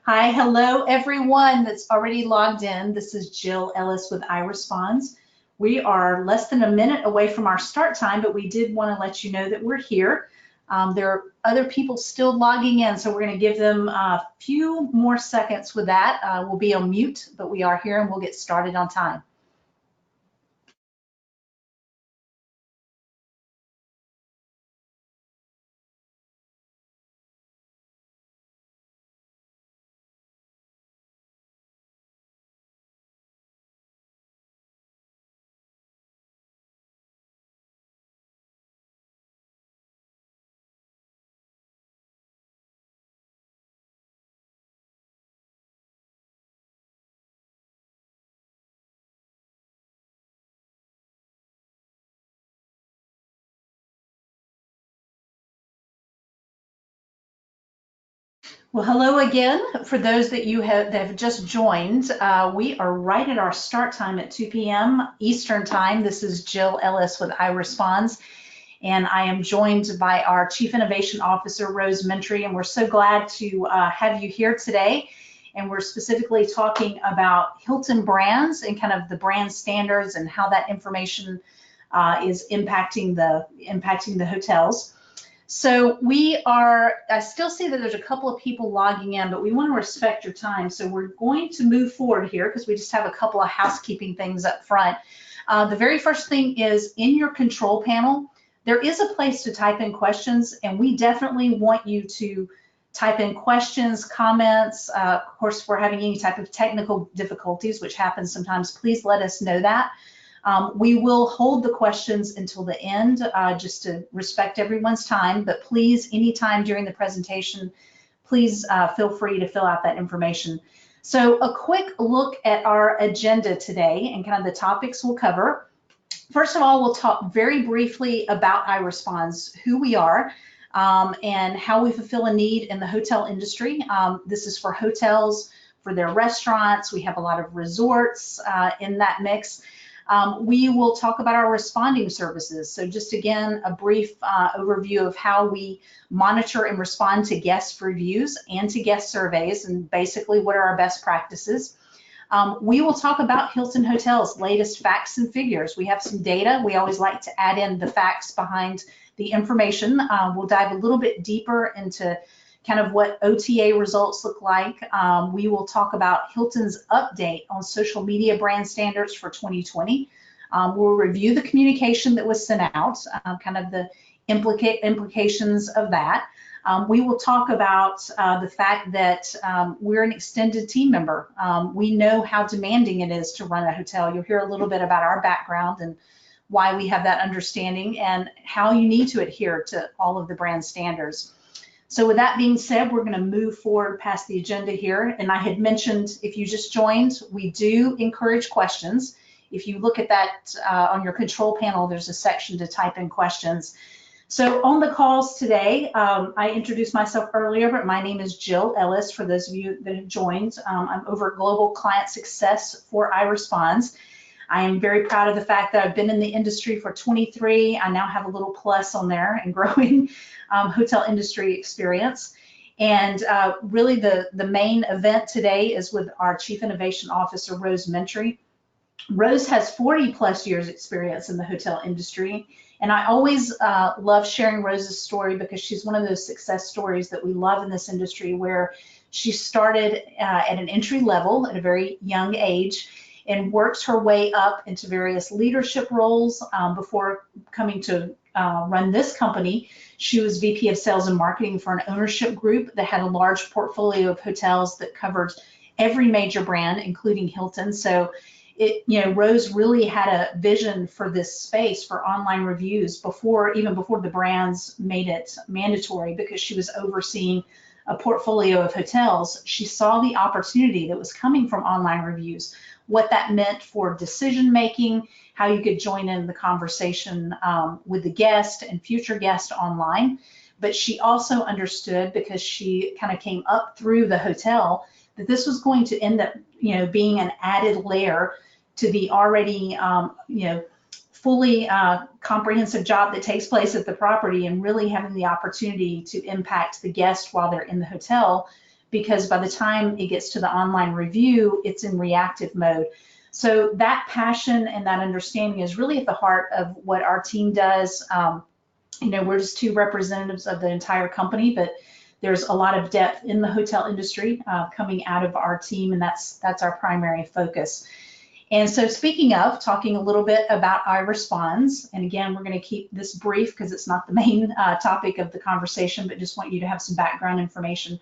Hi, hello everyone that's already logged in. This is Jill Ellis with iResponds. We are less than a minute away from our start time, but we did want to let you know that we're here. There are other people still logging in, so we're going to give them a few more seconds with that. We'll be on mute, but we are here and we'll get started on time. Well, hello again. For those that have just joined, we are right at our start time at 2 p.m. Eastern Time. This is Jill Ellis with iResponds, and I am joined by our Chief Innovation Officer, Rose Mentry, and we're so glad to have you here today. And we're specifically talking about Hilton brands and kind of the brand standards and how that information is impacting the hotels. So I still see that there's a couple of people logging in, but we want to respect your time. So we're going to move forward here because we just have a couple of housekeeping things up front. The very first thing is in your control panel, there is a place to type in questions, and we definitely want you to type in questions, comments. Of course, if we're having any type of technical difficulties, which happens sometimes, please let us know that. We will hold the questions until the end just to respect everyone's time, but please, anytime during the presentation, please feel free to fill out that information. So a quick look at our agenda today and kind of the topics we'll cover. First of all, we'll talk very briefly about iResponds, who we are, and how we fulfill a need in the hotel industry. This is for hotels, for their restaurants. We have a lot of resorts in that mix. We will talk about our responding services. So just again, a brief overview of how we monitor and respond to guest reviews and to guest surveys, and basically what are our best practices. We will talk about Hilton Hotels' latest facts and figures. We have some data. We always like to add in the facts behind the information. We'll dive a little bit deeper into kind of what OTA results look like. We will talk about Hilton's update on social media brand standards for 2020. We'll review the communication that was sent out, kind of the implications of that. We will talk about the fact that we're an extended team member. We know how demanding it is to run a hotel. You'll hear a little bit about our background and why we have that understanding and how you need to adhere to all of the brand standards. So with that being said, we're going to move forward past the agenda here. And I had mentioned, if you just joined, we do encourage questions. If you look at that on your control panel, there's a section to type in questions. So on the calls today, I introduced myself earlier, but my name is Jill Ellis, for those of you that have joined. I'm over Global Client Success for iResponds. I am very proud of the fact that I've been in the industry for 23. I now have a little plus on there and growing hotel industry experience. And really the main event today is with our Chief Innovation Officer, Rose Mentry. Rose has 40 plus years experience in the hotel industry. And I always love sharing Rose's story because she's one of those success stories that we love in this industry, where she started at an entry level at a very young age and works her way up into various leadership roles before coming to run this company. She was VP of Sales and Marketing for an ownership group that had a large portfolio of hotels that covered every major brand, including Hilton. So Rose really had a vision for this space for online reviews even before the brands made it mandatory, because she was overseeing a portfolio of hotels. She saw the opportunity that was coming from online reviews, what that meant for decision making, how you could join in the conversation with the guest and future guest online. But she also understood, because she kind of came up through the hotel, that this was going to end up being an added layer to the already fully comprehensive job that takes place at the property, and really having the opportunity to impact the guest while they're in the hotel, because by the time it gets to the online review, it's in reactive mode. So that passion and that understanding is really at the heart of what our team does. You know, we're just two representatives of the entire company, but there's a lot of depth in the hotel industry coming out of our team, and that's our primary focus. And so speaking of, talking a little bit about iResponds, and again, we're going to keep this brief because it's not the main topic of the conversation, but just want you to have some background information.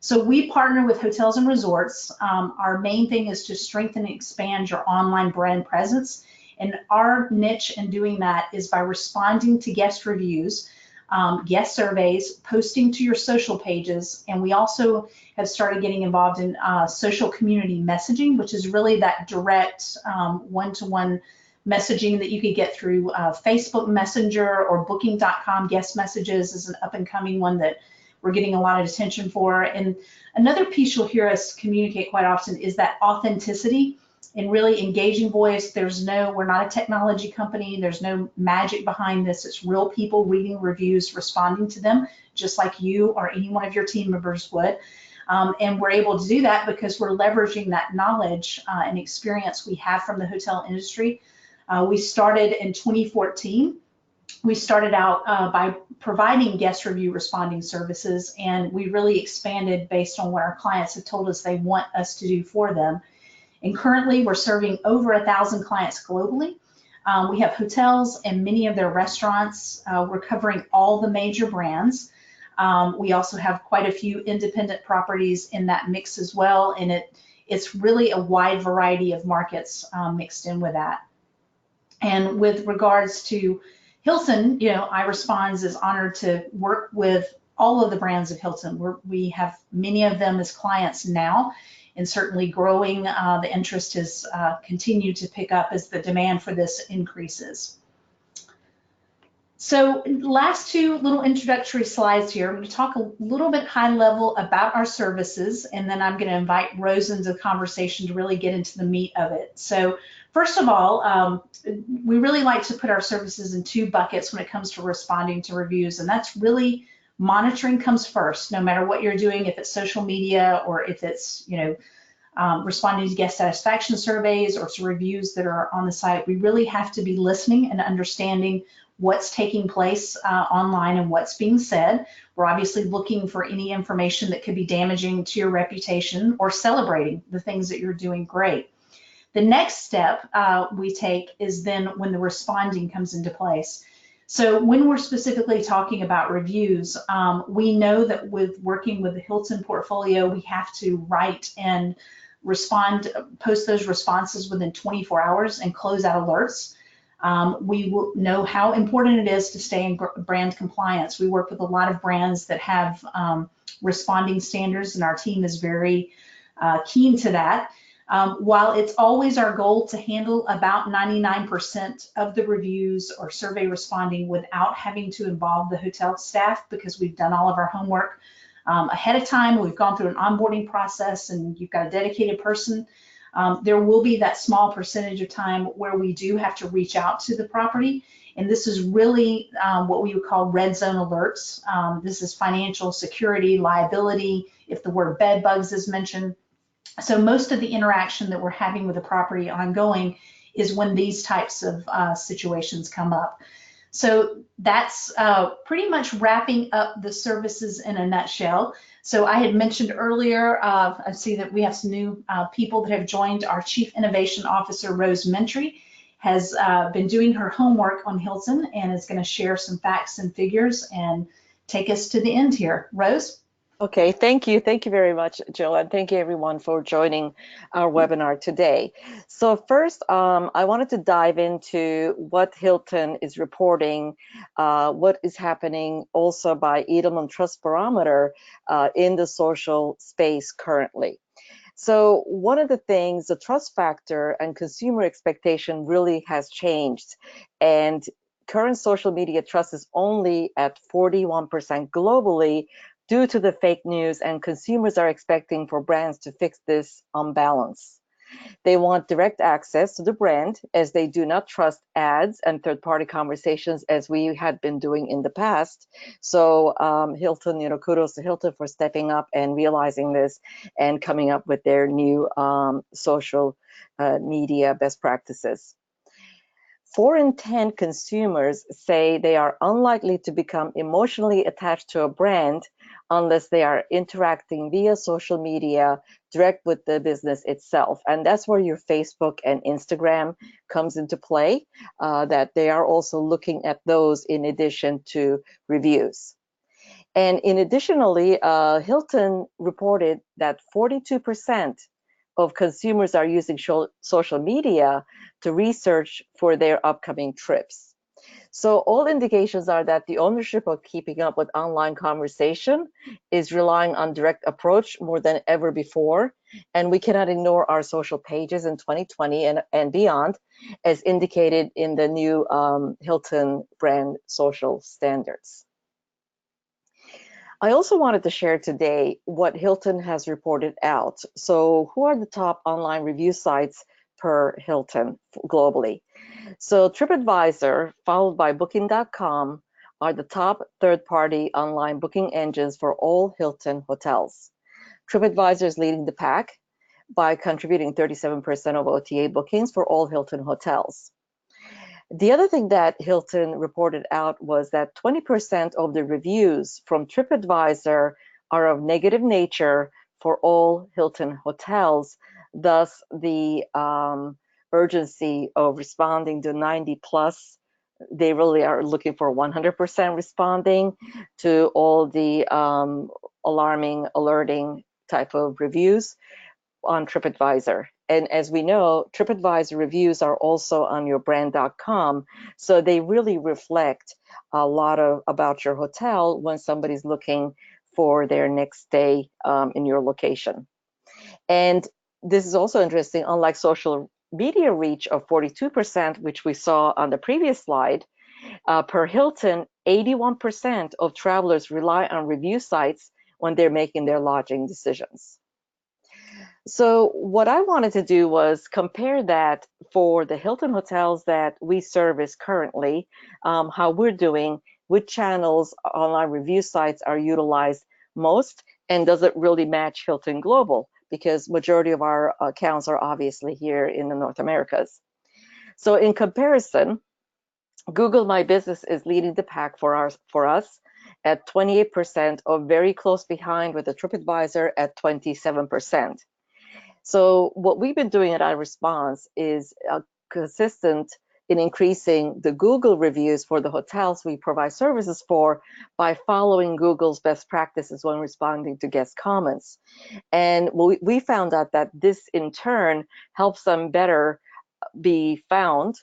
So we partner with hotels and resorts. Our main thing is to strengthen and expand your online brand presence. And our niche in doing that is by responding to guest reviews, guest surveys, posting to your social pages, and we also have started getting involved in social community messaging, which is really that direct one-to-one messaging that you could get through Facebook Messenger or Booking.com. Guest messages is an up-and-coming one that we're getting a lot of attention for. And another piece you'll hear us communicate quite often is that authenticity and really engaging voice. We're not a technology company. There's no magic behind this. It's real people reading reviews, responding to them, just like you or any one of your team members would. And we're able to do that because we're leveraging that knowledge and experience we have from the hotel industry. We started in 2014. We started out by providing guest review responding services, and we really expanded based on what our clients have told us they want us to do for them. And currently we're serving over 1,000 clients globally. We have hotels and many of their restaurants. We're covering all the major brands. We also have quite a few independent properties in that mix as well, and it's really a wide variety of markets mixed in with that. And with regards to Hilton, you know, iResponds is honored to work with all of the brands of Hilton. We have many of them as clients now, and certainly growing. The interest has continued to pick up as the demand for this increases. So last two little introductory slides here. I'm going to talk a little bit high level about our services, and then I'm going to invite Rose into the conversation to really get into the meat of it. So first of all, we really like to put our services in two buckets when it comes to responding to reviews, and that's really monitoring comes first, no matter what you're doing, if it's social media or if it's, you know, responding to guest satisfaction surveys or to reviews that are on the site. We really have to be listening and understanding what's taking place online and what's being said. We're obviously looking for any information that could be damaging to your reputation or celebrating the things that you're doing great. The next step we take is then when the responding comes into place. So when we're specifically talking about reviews, we know that with working with the Hilton portfolio, we have to write and post those responses within 24 hours and close out alerts. We will know how important it is to stay in brand compliance. We work with a lot of brands that have responding standards, and our team is very keen to that. While it's always our goal to handle about 99% of the reviews or survey responding without having to involve the hotel staff, because we've done all of our homework ahead of time, we've gone through an onboarding process and you've got a dedicated person, there will be that small percentage of time where we do have to reach out to the property. And this is really what we would call red zone alerts. This is financial security, liability, if the word bed bugs is mentioned. So most of the interaction that we're having with the property ongoing is when these types of situations come up. So that's pretty much wrapping up the services in a nutshell. So I had mentioned earlier, I see that we have some new people that have joined. Our Chief Innovation Officer, Rose Mentry, has been doing her homework on Hilton and is going to share some facts and figures and take us to the end here. Rose? Okay, thank you. Thank you very much, Jill, and thank you everyone for joining our webinar today. So first, I wanted to dive into what Hilton is reporting, what is happening also by Edelman Trust Barometer in the social space currently. So one of the things, the trust factor and consumer expectation really has changed, and current social media trust is only at 41% globally, due to the fake news, and consumers are expecting for brands to fix this imbalance. They want direct access to the brand, as they do not trust ads and third-party conversations as we had been doing in the past. So Hilton, kudos to Hilton for stepping up and realizing this and coming up with their new social media best practices. 4 in 10 consumers say they are unlikely to become emotionally attached to a brand unless they are interacting via social media direct with the business itself. And that's where your Facebook and Instagram comes into play, that they are also looking at those in addition to reviews. And additionally, Hilton reported that 42% of consumers are using social media to research for their upcoming trips. So all indications are that the ownership of keeping up with online conversation is relying on direct approach more than ever before. And we cannot ignore our social pages in 2020 and beyond, as indicated in the new Hilton brand social standards. I also wanted to share today what Hilton has reported out. So who are the top online review sites per Hilton globally? So TripAdvisor, followed by Booking.com, are the top third-party online booking engines for all Hilton hotels. TripAdvisor is leading the pack by contributing 37% of OTA bookings for all Hilton hotels. The other thing that Hilton reported out was that 20% of the reviews from TripAdvisor are of negative nature for all Hilton hotels. Thus, the urgency of responding to 90 plus, they really are looking for 100% responding to all the alarming, alerting type of reviews on TripAdvisor. And as we know, TripAdvisor reviews are also on your brand.com, so they really reflect a lot about your hotel when somebody's looking for their next stay in your location. And this is also interesting, unlike social media reach of 42%, which we saw on the previous slide, per Hilton, 81% of travelers rely on review sites when they're making their lodging decisions. So what I wanted to do was compare that for the Hilton hotels that we service currently, how we're doing, which channels online review sites are utilized most, and does it really match Hilton Global? Because majority of our accounts are obviously here in the North Americas. So in comparison, Google My Business is leading the pack for us at 28%, or very close behind with the TripAdvisor at 27%. So what we've been doing at iResponse is consistent in increasing the Google reviews for the hotels we provide services for by following Google's best practices when responding to guest comments. And we found out that this in turn helps them better be found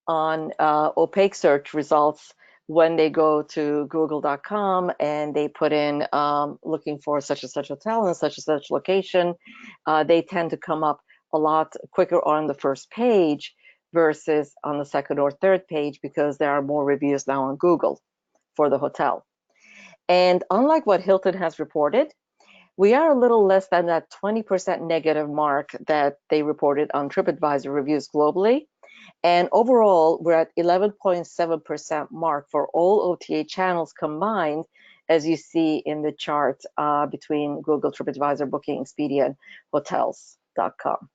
on opaque search results when they go to google.com and they put in looking for such and such hotel and such location, they tend to come up a lot quicker on the first page versus on the second or third page, because there are more reviews now on Google for the hotel. And unlike what Hilton has reported, we are a little less than that 20% negative mark that they reported on TripAdvisor reviews globally. And overall, we're at 11.7% mark for all OTA channels combined, as you see in the chart between Google, TripAdvisor, Booking, Expedia, and Hotels.com.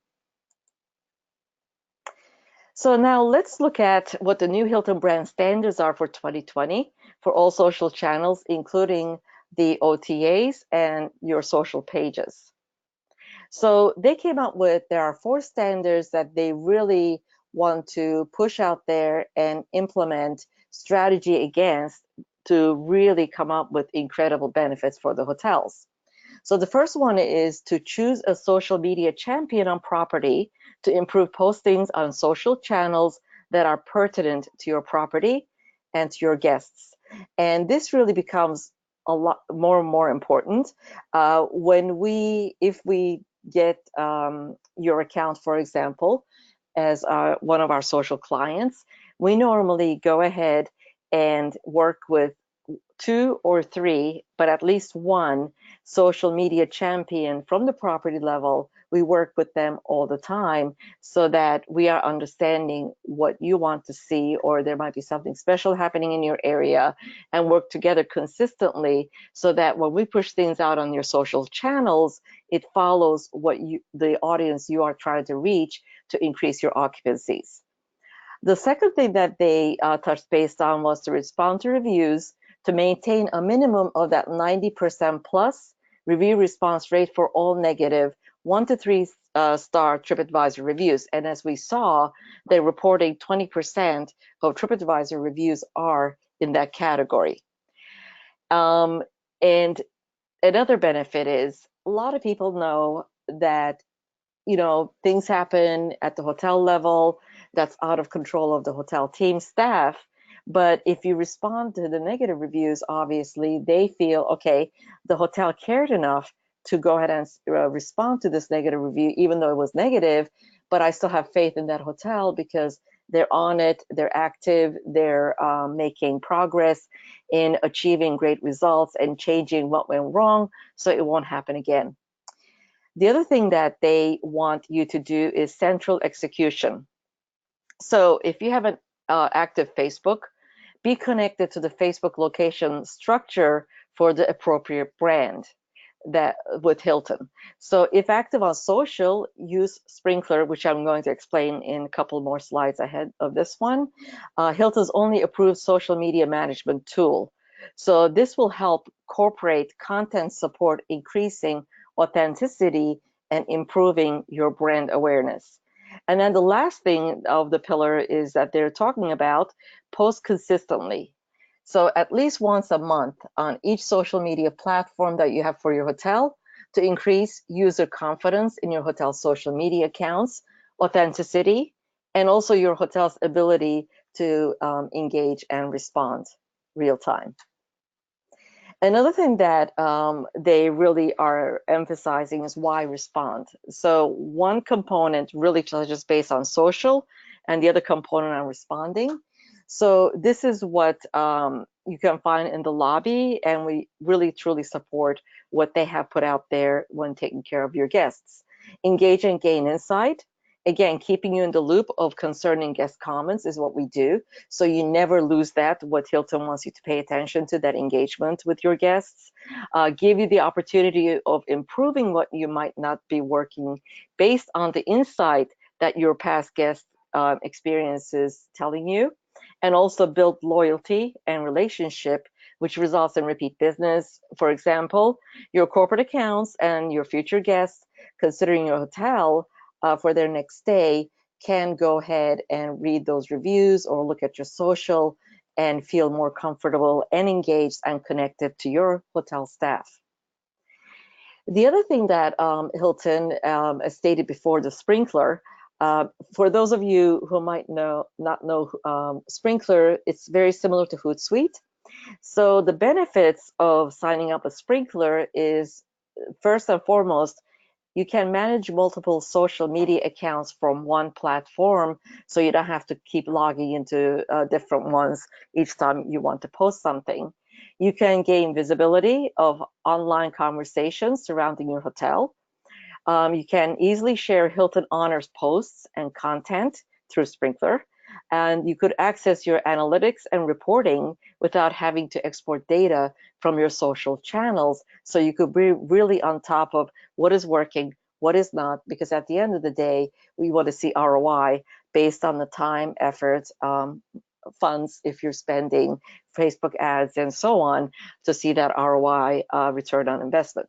So now let's look at what the new Hilton brand standards are for 2020 for all social channels, including the OTAs and your social pages. So they came up with, there are 4 standards that they really want to push out there and implement strategy against to really come up with incredible benefits for the hotels. So the first one is to choose a social media champion on property to improve postings on social channels that are pertinent to your property and to your guests. And this really becomes a lot more and more important if we get your account, for example, as one of our social clients. We normally go ahead and work with two or three, but at least one social media champion from the property level. We work with them all the time so that we are understanding what you want to see, or there might be something special happening in your area, and work together consistently so that when we push things out on your social channels, it follows what the audience you are trying to reach to increase your occupancies. The second thing that they touched base on was to respond to reviews to maintain a minimum of that 90% plus review response rate for all negative 1 to 3 star TripAdvisor reviews. And as we saw, they're reporting 20% of TripAdvisor reviews are in that category. And another benefit is a lot of people know that things happen at the hotel level that's out of control of the hotel team staff. But if you respond to the negative reviews, obviously they feel, okay, the hotel cared enough to go ahead and respond to this negative review, even though it was negative, but I still have faith in that hotel because they're on it, they're active, they're making progress in achieving great results and changing what went wrong so it won't happen again. The other thing that they want you to do is central execution. So if you have an active Facebook, be connected to the Facebook location structure for the appropriate brand that with Hilton. So if active on social, use Sprinkler, which I'm going to explain in a couple more slides ahead of this one. Hilton's only approved social media management tool. So this will help corporate content support, increasing authenticity and improving your brand awareness. And then the last thing of the pillar is that they're talking about post consistently. So at least once a month on each social media platform that you have for your hotel to increase user confidence in your hotel social media accounts, authenticity, and also your hotel's ability to engage and respond real time. Another thing that they really are emphasizing is why respond. So one component really just based on social and the other component on responding. So this is what you can find in the lobby, and we really truly support what they have put out there when taking care of your guests. Engage and gain insight. Again, keeping you in the loop of concerning guest comments is what we do. So you never lose that, what Hilton wants you to pay attention to, that engagement with your guests. Give you the opportunity of improving what you might not be working based on the insight that your past guest experiences telling you. And also build loyalty and relationship, which results in repeat business. For example, your corporate accounts and your future guests considering your hotel for their next stay can go ahead and read those reviews or look at your social and feel more comfortable and engaged and connected to your hotel staff. The other thing that Hilton stated before the Sprinkler, for those of you who might not know Sprinkler, it's very similar to Hootsuite. So the benefits of signing up a Sprinkler is, first and foremost, you can manage multiple social media accounts from one platform, so you don't have to keep logging into different ones each time you want to post something. You can gain visibility of online conversations surrounding your hotel. You can easily share Hilton Honors posts and content through Sprinkler, and you could access your analytics and reporting without having to export data from your social channels. So you could be really on top of what is working, what is not, because at the end of the day, we want to see ROI based on the time, effort, funds, if you're spending Facebook ads and so on, to see that ROI, return on investment.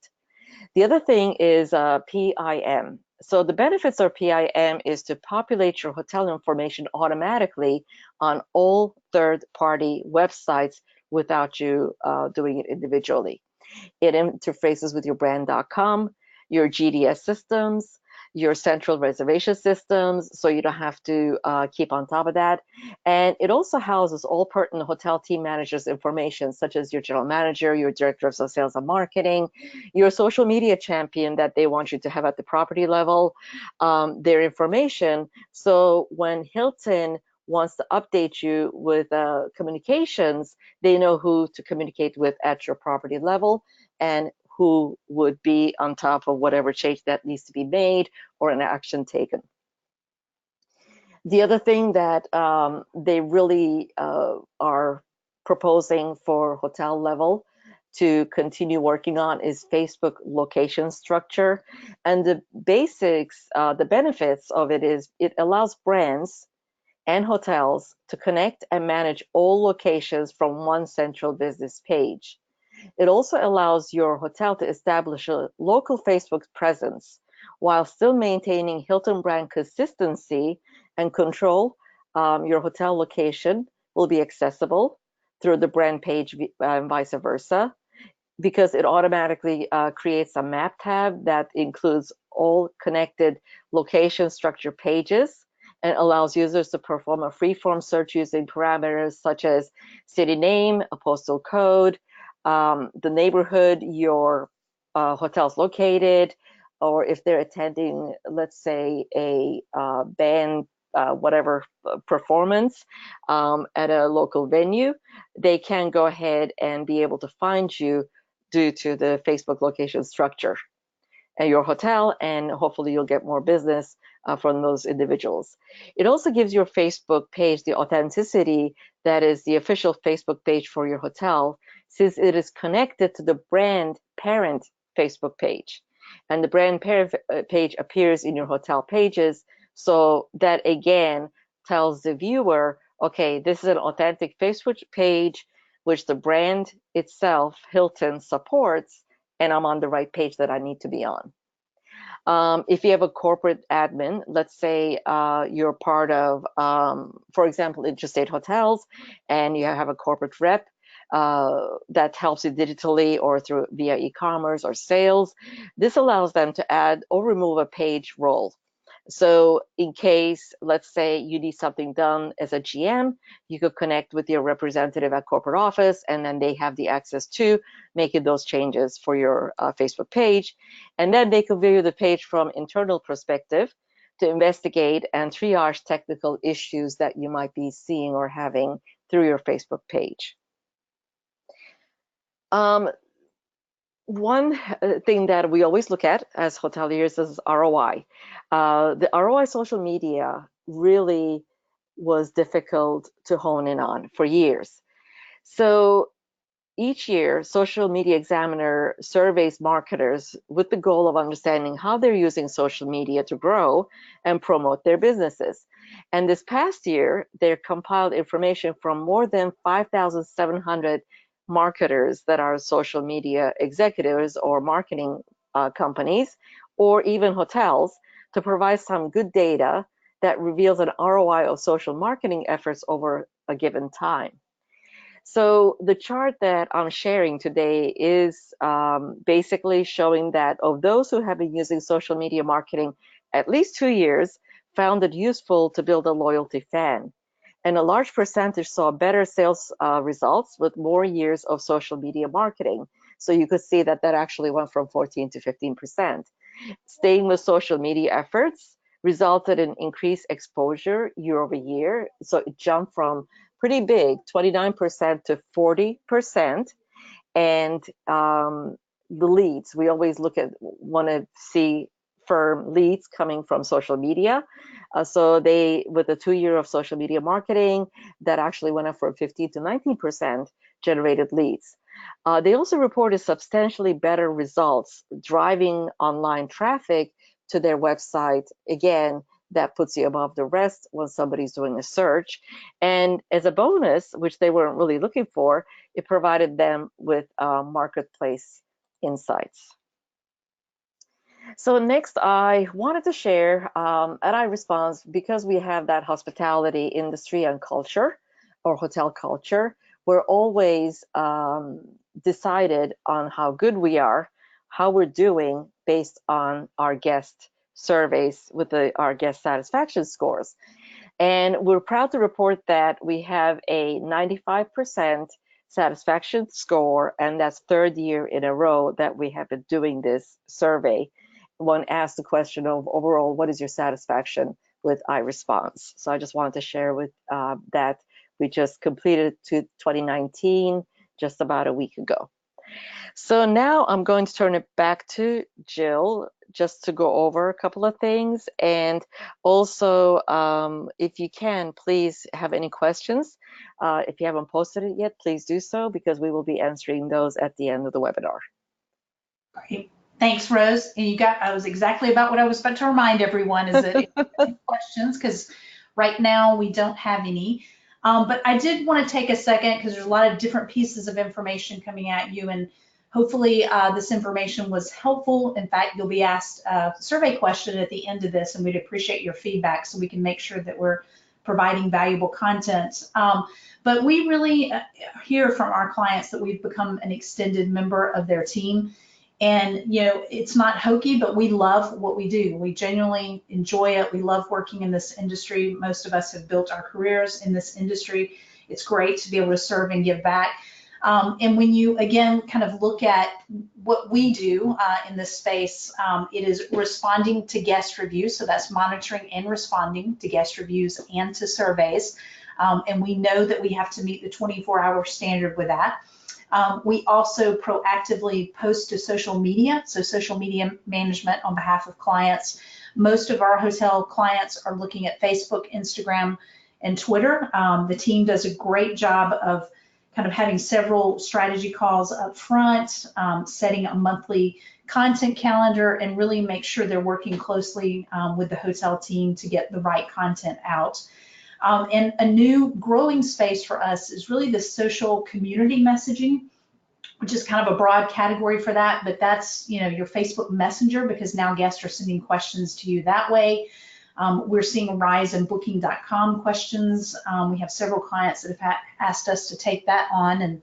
The other thing is PIM. So the benefits of PIM is to populate your hotel information automatically on all third-party websites without you doing it individually. It interfaces with your brand.com, your GDS systems, your central reservation systems, so you don't have to keep on top of that. And it also houses all pertinent hotel team managers' information, such as your general manager, your director of sales and marketing, your social media champion that they want you to have at the property level, their information. So when Hilton wants to update you with communications, they know who to communicate with at your property level and who would be on top of whatever change that needs to be made or an action taken. The other thing that they really are proposing for hotel level to continue working on is Facebook location structure. And the basics, the benefits of it is it allows brands and hotels to connect and manage all locations from one central business page. It also allows your hotel to establish a local Facebook presence while still maintaining Hilton brand consistency and control. Your hotel location will be accessible through the brand page and vice versa, because it automatically creates a map tab that includes all connected location structure pages and allows users to perform a free-form search using parameters such as city name, a postal code, the neighborhood your hotel's located, or if they're attending, let's say, a band whatever performance at a local venue, they can go ahead and be able to find you due to the Facebook location structure at your hotel, and hopefully you'll get more business from those individuals. It also gives your Facebook page the authenticity that is the official Facebook page for your hotel, since it is connected to the brand parent Facebook page. And the brand parent page appears in your hotel pages, so that again tells the viewer, okay, this is an authentic Facebook page which the brand itself, Hilton, supports, and I'm on the right page that I need to be on. If you have a corporate admin, let's say you're part of, for example, interstate hotels, and you have a corporate rep that helps you digitally or through via e-commerce or sales, this allows them to add or remove a page role. So in case, let's say you need something done as a GM, you could connect with your representative at corporate office, and then they have the access to making those changes for your Facebook page. And then they could view the page from internal perspective to investigate and triage technical issues that you might be seeing or having through your Facebook page. One thing that we always look at as hoteliers is ROI. The ROI social media really was difficult to hone in on for years. So each year, Social Media Examiner surveys marketers with the goal of understanding how they're using social media to grow and promote their businesses. And this past year, they compiled information from more than 5,700 marketers that are social media executives or marketing companies, or even hotels, to provide some good data that reveals an ROI of social marketing efforts over a given time. So the chart that I'm sharing today is basically showing that of those who have been using social media marketing at least 2 years, found it useful to build a loyalty fan. And a large percentage saw better sales results with more years of social media marketing. So you could see that that actually went from 14 to 15%. Staying with social media efforts resulted in increased exposure year over year. So it jumped from pretty big, 29% to 40%. And the leads, we always want to see firm leads coming from social media. So they, with a 2 year of social media marketing, that actually went up from 15 to 19% generated leads. They also reported substantially better results driving online traffic to their website. Again, that puts you above the rest when somebody's doing a search. And as a bonus, which they weren't really looking for, it provided them with marketplace insights. So next, I wanted to share at iResponse, because we have that hospitality industry and culture, or hotel culture, we're always decided on how good we are, how we're doing based on our guest surveys with our guest satisfaction scores. And we're proud to report that we have a 95% satisfaction score, and that's third year in a row that we have been doing this survey. One asked the question of overall, what is your satisfaction with iResponse. So I just wanted to share with that we just completed to 2019 just about a week ago. So now I'm going to turn it back to Jill just to go over a couple of things. And also, if you can, please have any questions. If you haven't posted it yet, please do so, because we will be answering those at the end of the webinar. Great. Thanks, Rose. And I was exactly about what I was about to remind everyone is that if you have any questions, because right now we don't have any. But I did want to take a second because there's a lot of different pieces of information coming at you, and hopefully this information was helpful. In fact, you'll be asked a survey question at the end of this, and we'd appreciate your feedback so we can make sure that we're providing valuable content. But we really hear from our clients that we've become an extended member of their team. And, you know, it's not hokey, but we love what we do. We genuinely enjoy it. We love working in this industry. Most of us have built our careers in this industry. It's great to be able to serve and give back. And when you, again, kind of look at what we do in this space, it is responding to guest reviews. So that's monitoring and responding to guest reviews and to surveys. And we know that we have to meet the 24-hour standard with that. We also proactively post to social media, so social media management on behalf of clients. Most of our hotel clients are looking at Facebook, Instagram, and Twitter. The team does a great job of kind of having several strategy calls up front, setting a monthly content calendar, and really make sure they're working closely with the hotel team to get the right content out. And a new growing space for us is really the social community messaging, which is kind of a broad category for that, but that's, you know, your Facebook Messenger, because now guests are sending questions to you that way. We're seeing a rise in booking.com questions. We have several clients that have asked us to take that on, and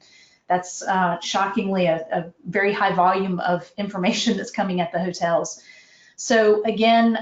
that's shockingly a very high volume of information that's coming at the hotels. So again,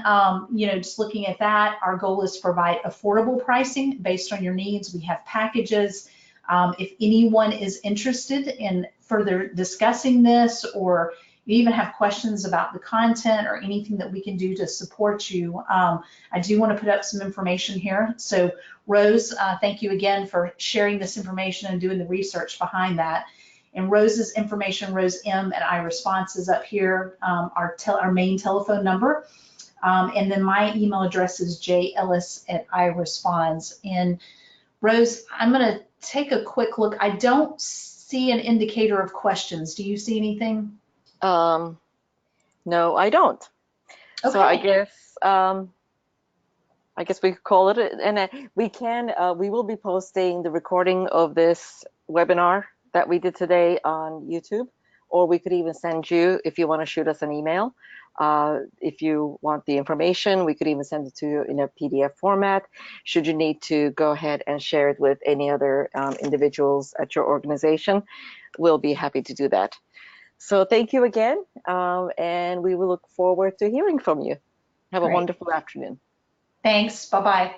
you know, just looking at that, our goal is to provide affordable pricing based on your needs. We have packages. If anyone is interested in further discussing this, or you even have questions about the content or anything that we can do to support you, I do want to put up some information here. So Rose, thank you again for sharing this information and doing the research behind that. And Rose's information, Rose M at iResponse, is up here, our main telephone number. And then my email address is jellis at iResponse. And Rose, I'm going to take a quick look. I don't see an indicator of questions. Do you see anything? No, I don't. Okay. So I guess we could call it, and we will be posting the recording of this webinar that we did today on YouTube, or we could even send you, if you want to shoot us an email. If you want the information, we could even send it to you in a PDF format. Should you need to go ahead and share it with any other individuals at your organization, we'll be happy to do that. So thank you again, and we will look forward to hearing from you. Have a wonderful afternoon. Thanks. Bye-bye.